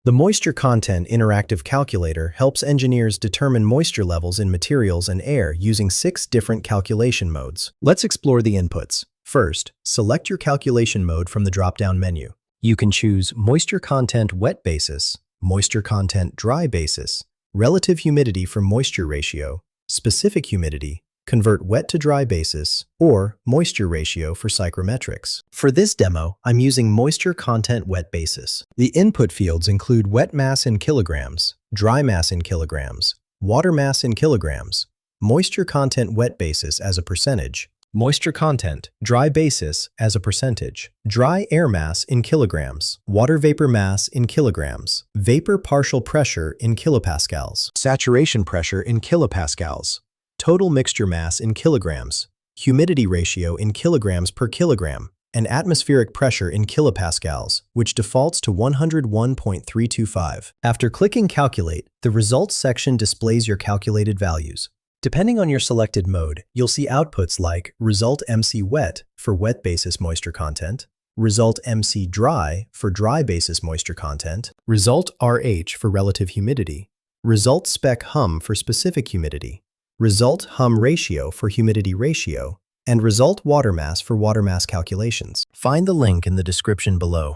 The Moisture Content Interactive Calculator helps engineers determine moisture levels in materials and air using 6 different calculation modes. Let's explore the inputs. First, select your calculation mode from the drop-down menu. You can choose Moisture Content Wet Basis, Moisture Content Dry Basis, Relative Humidity for Moisture Ratio, Specific Humidity, Convert Wet to Dry Basis, or Moisture Ratio for psychrometrics. For this demo, I'm using Moisture Content Wet Basis. The input fields include wet mass in kilograms, dry mass in kilograms, water mass in kilograms, moisture content wet basis as a percentage, moisture content dry basis as a percentage, dry air mass in kilograms, water vapor mass in kilograms, vapor partial pressure in kilopascals, saturation pressure in kilopascals, total mixture mass in kilograms, humidity ratio in kilograms per kilogram, and atmospheric pressure in kilopascals, which defaults to 101.325. After clicking Calculate, the Results section displays your calculated values. Depending on your selected mode, you'll see outputs like Result MC Wet for wet basis moisture content, Result MC Dry for dry basis moisture content, Result RH for relative humidity, Result Spec Hum for specific humidity, Result Hum Ratio for humidity ratio, and Result Water Mass for water mass calculations. Find the link in the description below.